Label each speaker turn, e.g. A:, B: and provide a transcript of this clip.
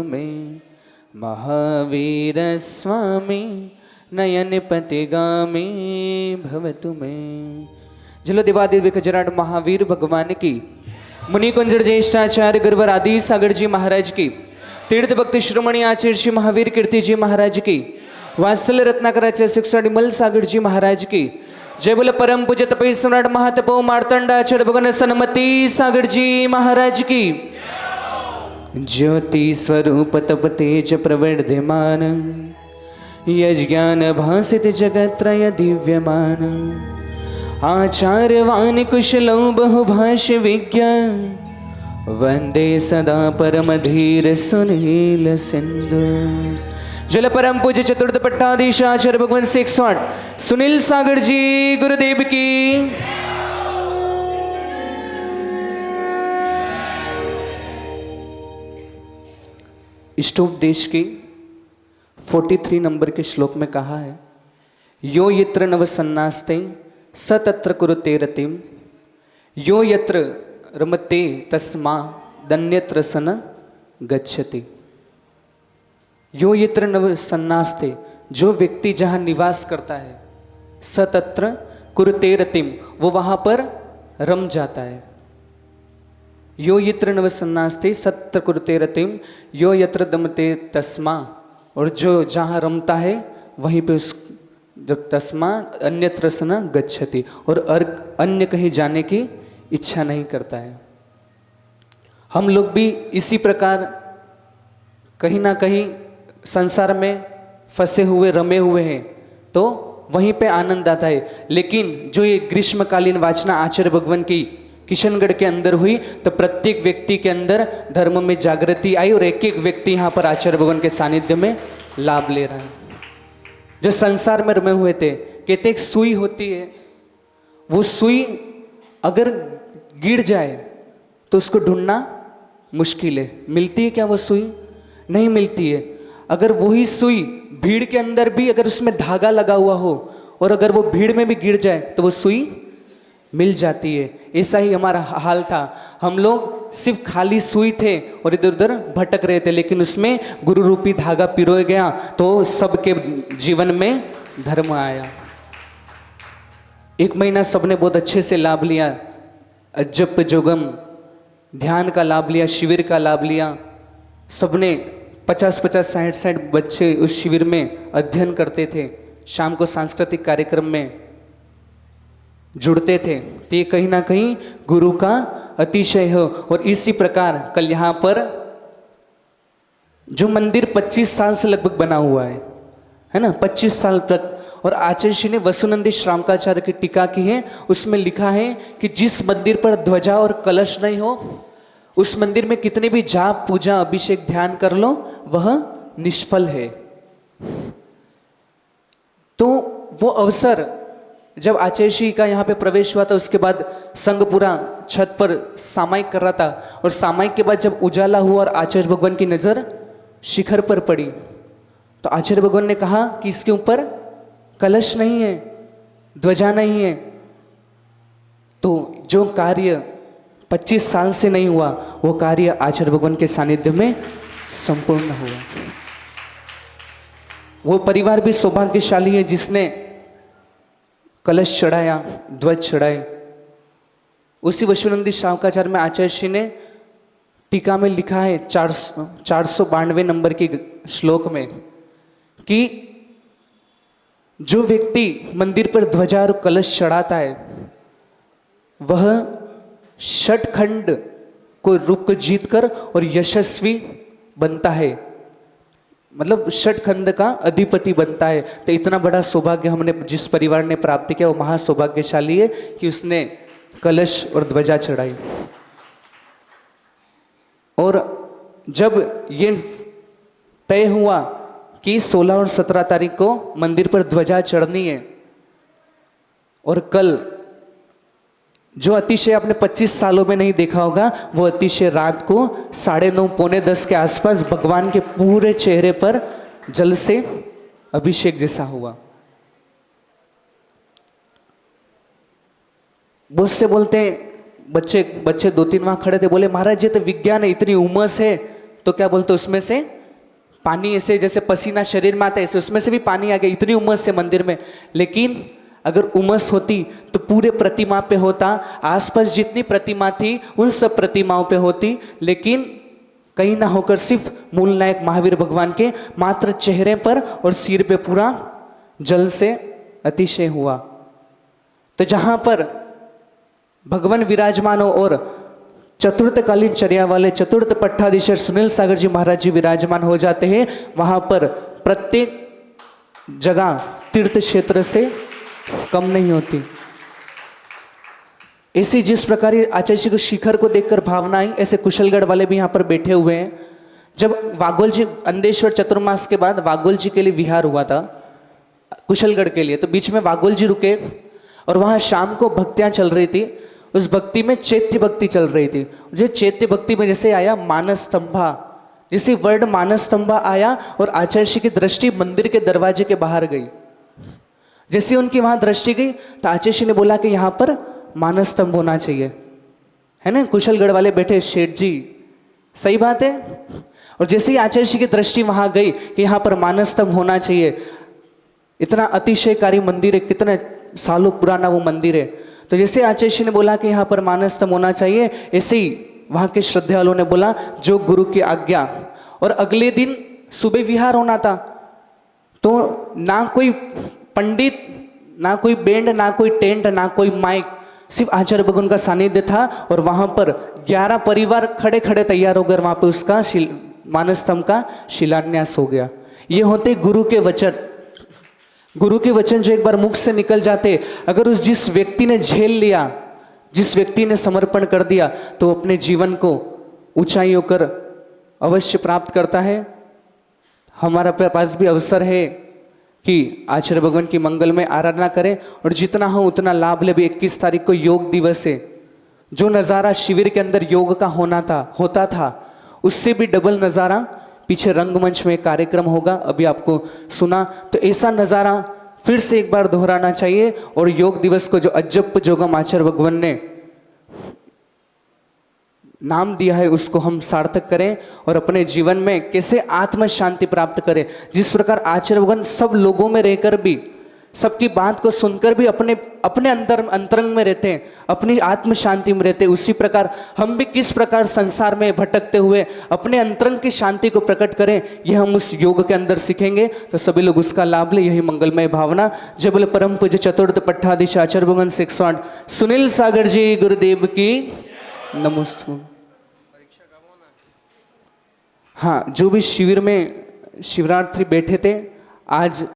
A: में महावीर स्वामी नयन पतिगामी भवतु में। जलो देवादिव्य खजराट महावीर भगवान की, मुनि कुंजर ज्येष्ठाचार्य गुरुवर आदि सागर जी महाराज की, तीर्थ भक्ति शिरोमणि आचार्य श्री महावीर कीर्ति जी महाराज की, वात्सल्य रत्नाकराचार्य शिक्षामल सागर जी महाराज की जय। बोले परम पूज्य तपे सम्राट महातपो मार्तंडाचार्य भगवान सन्मति सागर जी महाराज की। ज्योति स्वरूप तप तेज प्रवर्धमान, यज्ञान भासित जगत्रय दिव्यमान, आचार्यवान कुशलौ बहुभाष्य विज्ञ, वंदे सदा परम धीर सुनील सिंधु। जल परम पूज्य चतुर्थ पट्टाधीश आचार्य भगवान 108 सुनील सागर जी गुरुदेव की। इष्टोपदेश की 43 नंबर के श्लोक में कहा है, यो यत्र नवसन्नास्ते स तत्र कुरुते रतिम, यो यत्र रमते तस्मा दन्यत्र सन गच्छति। यो यत्र नवसन्नास्ते, जो व्यक्ति जहाँ निवास करता है, स तत्र कुरुते रतिम, वो वहाँ पर रम जाता है। यो यत्र नवसन्नास्ते सत्र कुरुते रतिम, यो यत्र दमते तस्मा, और जो जहाँ रमता है वहीं पे उस तस्मा अन्यत्र सन गच्छति, और अन्य कहीं जाने की इच्छा नहीं करता है। हम लोग भी इसी प्रकार कहीं ना कहीं संसार में फंसे हुए रमे हुए हैं, तो वहीं पे आनंद आता है। लेकिन जो ये ग्रीष्मकालीन वाचना आचार्य भगवान की किशनगढ़ के अंदर हुई, तो प्रत्येक व्यक्ति के अंदर धर्म में जागृति आई और एक एक व्यक्ति यहाँ पर आचार्य भगवान के सानिध्य में लाभ ले रहा है। जो संसार में रमे हुए थे, कहते एक सुई होती है, वो सुई अगर गिर जाए तो उसको ढूंढना मुश्किल है। मिलती है क्या वो सुई? नहीं मिलती है। अगर वही सुई भीड़ के अंदर भी अगर उसमें धागा लगा हुआ हो और अगर वो भीड़ में भी गिर जाए तो वो सुई मिल जाती है। ऐसा ही हमारा हाल था। हम लोग सिर्फ खाली सुई थे और इधर उधर भटक रहे थे, लेकिन उसमें गुरु रूपी धागा पिरोया गया तो सबके जीवन में धर्म आया। 1 महीना सबने बहुत अच्छे से लाभ लिया, जप जोगम ध्यान का लाभ लिया, शिविर का लाभ लिया। सबने 50-50 60-60 बच्चे उस शिविर में अध्ययन करते थे, शाम को सांस्कृतिक कार्यक्रम में जुड़ते थे। तो ये कहीं ना कहीं गुरु का अतिशय हो। और इसी प्रकार कल यहाँ पर जो मंदिर 25 साल से लगभग बना हुआ है ना, 25 साल तक, और आचार्य श्री ने वसुनंदी श्रामकाचार्य की टीका की है, उसमें लिखा है कि जिस मंदिर पर ध्वजा और कलश नहीं हो, उस मंदिर में कितने भी जाप पूजा अभिषेक ध्यान कर लो, वह निष्फल है। तो वो अवसर जब आचार्य श्री का यहाँ पे प्रवेश हुआ था, उसके बाद संघ पूरा छत पर सामायिक कर रहा था, और सामायिक के बाद जब उजाला हुआ और आचार्य भगवान की नज़र शिखर पर पड़ी, तो आचार्य भगवान ने कहा कि इसके ऊपर कलश नहीं है, ध्वजा नहीं है। तो जो कार्य 25 साल से नहीं हुआ, वो कार्य आचार्य भगवान के सानिध्य में संपूर्ण हुआ। वो परिवार भी सौभाग्यशाली है जिसने कलश चढ़ाया, ध्वज चढ़ाए। उसी वसुनंदी श्रावकाचार्य में आचार्य श्री ने टीका में लिखा है 492 नंबर की श्लोक में कि जो व्यक्ति मंदिर पर ध्वजा और कलश चढ़ाता है, वह षटखंड को रूप को जीतकर और यशस्वी बनता है, मतलब षटखंड का अधिपति बनता है। तो इतना बड़ा सौभाग्य हमने जिस परिवार ने प्राप्त किया, वो महा सौभाग्यशाली है कि उसने कलश और ध्वजा चढ़ाई। और जब ये तय हुआ कि 16 और 17 तारीख को मंदिर पर ध्वजा चढ़नी है, और कल जो अतिशय आपने 25 सालों में नहीं देखा होगा, वो अतिशय रात को 9:30 पौने 10 के आसपास भगवान के पूरे चेहरे पर जल से अभिषेक जैसा हुआ। बहुत से बोलते हैं, बच्चे 2-3 वहां खड़े थे, बोले महाराज जी तो विज्ञान है, इतनी उमस है तो क्या बोलते उसमें से पानी ऐसे जैसे पसीना शरीर में आता है ऐसे उसमें से भी पानी आ गया, इतनी उमस है मंदिर में। लेकिन अगर उमस होती तो पूरे प्रतिमा पे होता, आसपास जितनी प्रतिमा थी उन सब प्रतिमाओं पे होती, लेकिन कहीं ना होकर सिर्फ मूल नायक महावीर भगवान के मात्र चेहरे पर और सिर पे पूरा जल से अतिशय हुआ। तो जहां पर भगवान विराजमान हो और चतुर्थकालीन चर्या वाले चतुर्थ पट्टाधीश्वर सुनील सागर जी महाराज जी विराजमान हो जाते हैं, वहां पर प्रत्येक जगह तीर्थ क्षेत्र से कम नहीं होती। ऐसी जिस प्रकार आचार्य श्री को शिखर को देखकर भावना आई, ऐसे कुशलगढ़ वाले भी यहाँ पर बैठे हुए हैं। जब वागोल जी अंदेश्वर चतुर्मास के बाद वागोल जी के लिए विहार हुआ था कुशलगढ़ के लिए, तो बीच में वागोल जी रुके और वहाँ शाम को भक्तियाँ चल रही थी। उस भक्ति में चैत्य भक्ति चल रही थी। जो चैत्य भक्ति में जैसे आया मानस स्तंभा, जैसे वर्ड मानस स्तंभा आया और आचार्य श्री की दृष्टि मंदिर के दरवाजे के बाहर गई। जैसे उनकी वहां दृष्टि गई तो आचार्य श्री ने बोला कि यहाँ पर मानस स्तंभ होना चाहिए, है ना। कुशलगढ़ वाले बैठे शेठ जी, सही बात है। और जैसे ही आचार्य श्री की दृष्टि वहां गई कि यहाँ पर मानस स्तंभ होना चाहिए, इतना अतिशयकारी मंदिर है, कितने सालों पुराना वो मंदिर है। तो जैसे आचार्य श्री ने बोला कि यहाँ पर मानस स्तंभ होना चाहिए, ऐसे ही वहाँ के श्रद्धालुओं ने बोला जो गुरु की आज्ञा। और अगले दिन सुबह विहार होना था, तो ना कोई पंडित, ना कोई बैंड, ना कोई टेंट, ना कोई माइक, सिर्फ आचार्य भगवान का सानिध्य था। और वहाँ पर 11 परिवार खड़े खड़े तैयार हो गए, वहाँ पर उसका मानस स्तंभ का शिलान्यास हो गया। ये होते गुरु के वचन। गुरु के वचन जो एक बार मुख से निकल जाते, अगर उस जिस व्यक्ति ने झेल लिया, जिस व्यक्ति ने समर्पण कर दिया, तो अपने जीवन को ऊंचाइयों कर अवश्य प्राप्त करता है। हमारा पास भी अवसर है कि आचार्य भगवान की मंगल में आराधना करें और जितना हो उतना लाभ ले। भी 21 तारीख को योग दिवस है। जो नज़ारा शिविर के अंदर योग का होता था, उससे भी डबल नज़ारा पीछे रंगमंच में कार्यक्रम होगा, अभी आपको सुना। तो ऐसा नज़ारा फिर से एक बार दोहराना चाहिए और योग दिवस को जो अजब जोगम आचार्य भगवान ने नाम दिया है उसको हम सार्थक करें और अपने जीवन में कैसे आत्म शांति प्राप्त करें। जिस प्रकार आचार्य भगवान सब लोगों में रहकर भी, सबकी बात को सुनकर भी अपने अपने अंतरंग में रहते हैं, अपनी आत्म शांति में रहते हैं, उसी प्रकार हम भी किस प्रकार संसार में भटकते हुए अपने अंतरंग की शांति को प्रकट करें, यह हम उस योग के अंदर सीखेंगे। तो सभी लोग उसका लाभ ले, यही मंगलमय भावना। जय बोले परम पूज्य चतुर्थ पट्टाधीश आचार्य भगवान 108 सुनील सागर जी गुरुदेव की नमोस्तु। हाँ, जो भी शिविर में शिवरात्रि बैठे थे, आज